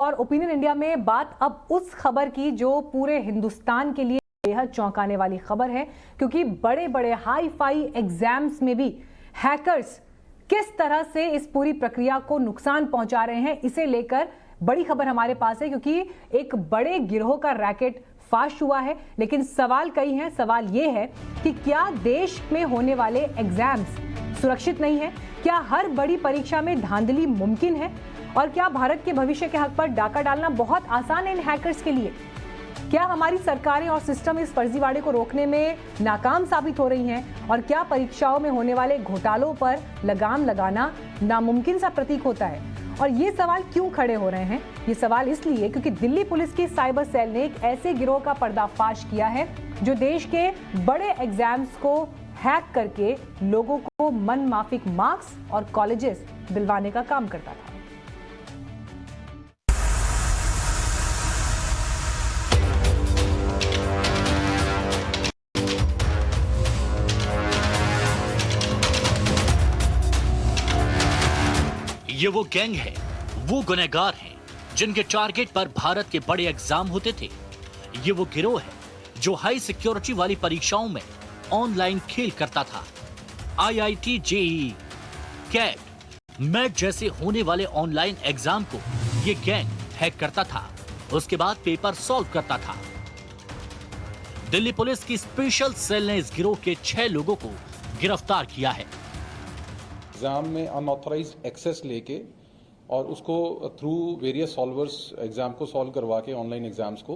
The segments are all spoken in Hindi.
और ओपिनियन इंडिया में बात अब उस खबर की जो पूरे हिंदुस्तान के लिए बेहद चौंकाने वाली खबर है, क्योंकि बड़े बड़े हाई फाई एग्जाम्स में भी हैकर्स किस तरह से इस पूरी प्रक्रिया को नुकसान पहुंचा रहे हैं, इसे लेकर बड़ी खबर हमारे पास है। क्योंकि एक बड़े गिरोह का रैकेट फाश हुआ है, लेकिन सवाल कई हैं। सवाल यह है कि क्या देश में होने वाले एग्जाम्स सुरक्षित नहीं है? क्या हर बड़ी परीक्षा में धांधली मुमकिन है? और क्या भारत के भविष्य के हक पर डाका डालना बहुत आसान है इन हैकर्स के लिए? क्या हमारी सरकारें और सिस्टम इस फर्जीवाड़े को रोकने में नाकाम साबित हो रही हैं? और क्या परीक्षाओं में होने वाले घोटालों पर लगाम लगाना नामुमकिन सा प्रतीक होता है? और ये सवाल क्यों खड़े हो रहे हैं? ये सवाल इसलिए क्योंकि दिल्ली पुलिस की साइबर सेल ने एक ऐसे गिरोह का पर्दाफाश किया है जो देश के बड़े एग्जाम्स को हैक करके लोगों को मन माफिक मार्क्स और कॉलेजेस दिलवाने का काम करता था। ये वो गैंग है, वो गुनहगार हैं जिनके टारगेट पर भारत के बड़े एग्जाम होते थे। ये वो गिरोह है जो हाई सिक्योरिटी वाली परीक्षाओं में ऑनलाइन खेल करता था। IIT, JEE, कैट, मैट जैसे होने वाले ऑनलाइन एग्जाम को ये गैंग हैक करता था, उसके बाद पेपर सॉल्व करता था। दिल्ली पुलिस की स्पेशल सेल ने इस गिरोह के 6 लोगों को गिरफ्तार किया है। एग्ज़ाम में अनऑथराइज्ड एक्सेस लेके और उसको थ्रू वेरियस सॉल्वर्स एग्ज़ाम को सॉल्व करवा के ऑनलाइन एग्ज़ाम्स को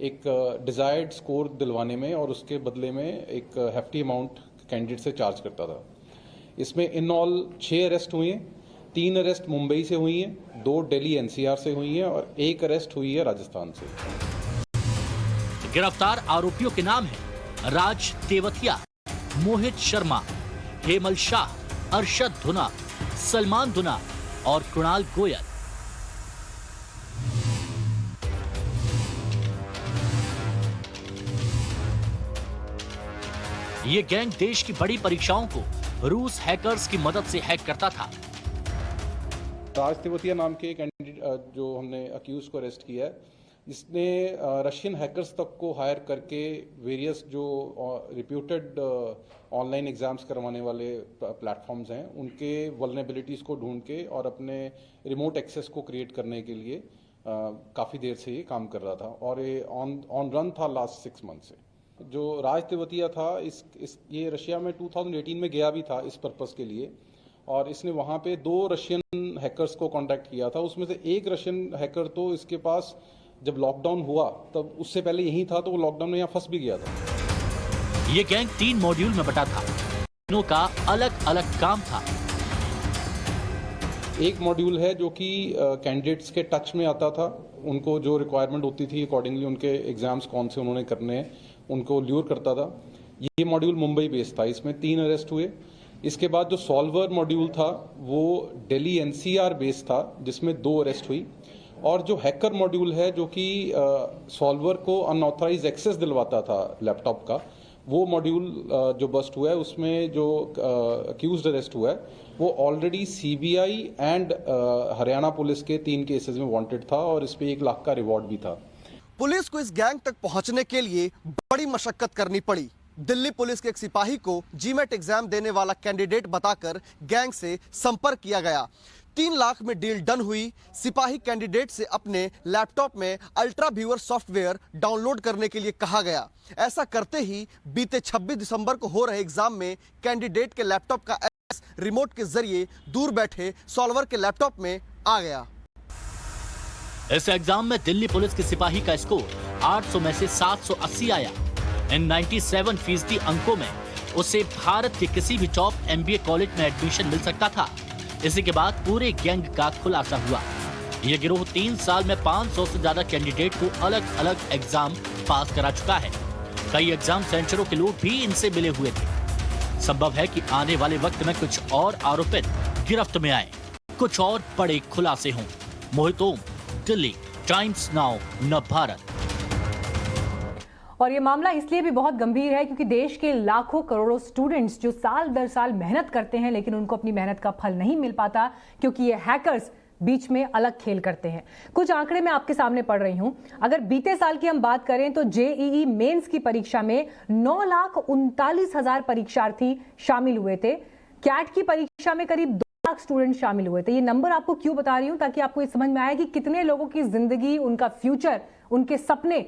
एक डिज़ायर्ड स्कोर दिलवाने में और उसके बदले में एक हेफ्टी अमाउंट कैंडिडेट से चार्ज करता था। इसमें इन ऑल 6 अरेस्ट हुए हैं। 3 अरेस्ट मुंबई से हुई हैं, 2 दिल्ली NCR से हुई हैं और 1 अरेस्ट हुई है राजस्थान से। गिरफ्तार आरोपियों के नाम है राज तेवतिया, मोहित शर्मा, हेमल शाह, अरशद धुना, सलमान धुना और कृणाल गोयल। ये गैंग देश की बड़ी परीक्षाओं को रूस हैकर्स की मदद से हैक करता था। राज तेवतिया नाम के कैंडिडेट जो हमने अक्यूज को अरेस्ट किया है, इसने रशियन हैकर्स तक को हायर करके वेरियस जो रिप्यूटेड ऑनलाइन एग्जाम्स करवाने वाले प्लेटफॉर्म्स हैं उनके वल्नरेबिलिटीज़ को ढूंढ के और अपने रिमोट एक्सेस को क्रिएट करने के लिए काफ़ी देर से ये काम कर रहा था और ये ऑन रन था लास्ट 6 मंथ से। जो राज तेवतिया था ये रशिया में 2018 में गया भी था इस पर्पज़ के लिए और इसने वहाँ पे 2 रशियन हैकर्स को कॉन्टैक्ट किया था। उसमें से एक रशियन हैकर तो इसके पास जब लॉकडाउन हुआ तब उससे पहले यही था, तो वो लॉकडाउन में यहाँ फंस भी गया था। ये गैंग 3 मॉड्यूल में बटा था, तीनों का अलग अलग काम था। एक मॉड्यूल है जो कि कैंडिडेट्स के टच में आता था, उनको जो रिक्वायरमेंट होती थी अकॉर्डिंगली उनके एग्जाम्स कौन से उन्होंने करने हैं उनको ल्यूर करता था। ये मॉड्यूल मुंबई बेस्ड था, इसमें 3 अरेस्ट हुए। इसके बाद जो सॉल्वर मॉड्यूल था वो दिल्ली NCR बेस्ड था जिसमें 2 अरेस्ट हुई। और जो हैकर मॉड्यूल है जो कि सॉल्वर को अनऑथराइज्ड एक्सेस दिलवाता था लैपटॉप का, वो मॉड्यूल जो बस्ट हुआ है उसमें जो अक्यूज्ड अरेस्ट हुआ है वो already CBI and Haryana police के 3 केसेस में वांटेड था और इस पे 1 लाख का रिवॉर्ड भी था। पुलिस को इस गैंग तक पहुंचने के लिए बड़ी मशक्कत करनी पड़ी। दिल्ली पुलिस के एक सिपाही को GMAT एग्जाम देने वाला कैंडिडेट बताकर गैंग से संपर्क किया गया। 3 लाख में डील डन हुई। सिपाही कैंडिडेट से अपने लैपटॉप में अल्ट्रा व्यूअर सॉफ्टवेयर डाउनलोड करने के लिए कहा गया। ऐसा करते ही बीते 26 दिसंबर को हो रहे एग्जाम में कैंडिडेट के लैपटॉप का एक्सेस रिमोट के जरिए दूर बैठे सॉल्वर के लैपटॉप में आ गया। इस एग्जाम में दिल्ली पुलिस के सिपाही का स्कोर 800 में से 780 आया। इन 97% अंकों में उसे भारत के किसी भी टॉप MBA कॉलेज में एडमिशन मिल सकता था। इसी के बाद पूरे गैंग का खुलासा हुआ। यह गिरोह 3 साल में 500 से ज्यादा कैंडिडेट को अलग अलग एग्जाम पास करा चुका है। कई एग्जाम सेंटरों के लोग भी इनसे मिले हुए थे। संभव है कि आने वाले वक्त में कुछ और आरोपित गिरफ्त में आए, कुछ और बड़े खुलासे हों। मोहित ओम, दिल्ली, टाइम्स नाउ, नवभारत। और ये मामला इसलिए भी बहुत गंभीर है क्योंकि देश के लाखों करोड़ों स्टूडेंट्स जो साल दर साल मेहनत करते हैं लेकिन उनको अपनी मेहनत का फल नहीं मिल पाता क्योंकि ये हैकर्स बीच में अलग खेल करते हैं। कुछ आंकड़े मैं आपके सामने पढ़ रही हूं। अगर बीते साल की हम बात करें तो जेईई मेंस की परीक्षा में 9,39,000 परीक्षार्थी शामिल हुए थे। कैट की परीक्षा में करीब 2 लाख स्टूडेंट शामिल हुए थे। ये नंबर आपको क्यों बता रही हूं, ताकि आपको ये समझ में आए कि कितने लोगों की जिंदगी, उनका फ्यूचर, उनके सपने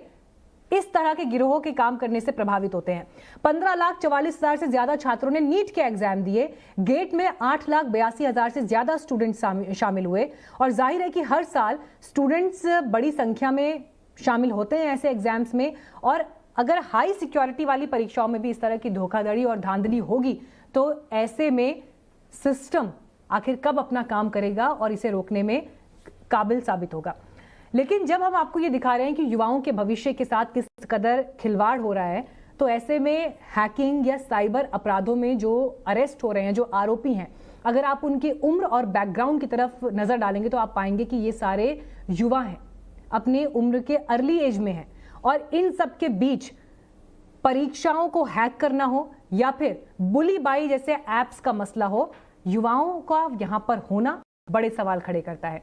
इस तरह के गिरोहों के काम करने से प्रभावित होते हैं। 15,44,000 से ज्यादा छात्रों ने नीट के एग्जाम दिए। गेट में 8,82,000 से ज्यादा स्टूडेंट शामिल हुए। और जाहिर है कि हर साल स्टूडेंट्स बड़ी संख्या में शामिल होते हैं ऐसे एग्जाम्स में। और अगर हाई सिक्योरिटी वाली परीक्षाओं में भी इस तरह की धोखाधड़ी और धांधली होगी तो ऐसे में सिस्टम आखिर कब अपना काम करेगा और इसे रोकने में काबिल साबित होगा। लेकिन जब हम आपको ये दिखा रहे हैं कि युवाओं के भविष्य के साथ किस कदर खिलवाड़ हो रहा है, तो ऐसे में हैकिंग या साइबर अपराधों में जो अरेस्ट हो रहे हैं, जो आरोपी हैं, अगर आप उनकी उम्र और बैकग्राउंड की तरफ नजर डालेंगे तो आप पाएंगे कि ये सारे युवा हैं, अपनी उम्र के अर्ली एज में हैं। और इन सब के बीच परीक्षाओं को हैक करना हो या फिर बुली बाई जैसे एप्स का मसला हो, युवाओं का यहां पर होना बड़े सवाल खड़े करता है।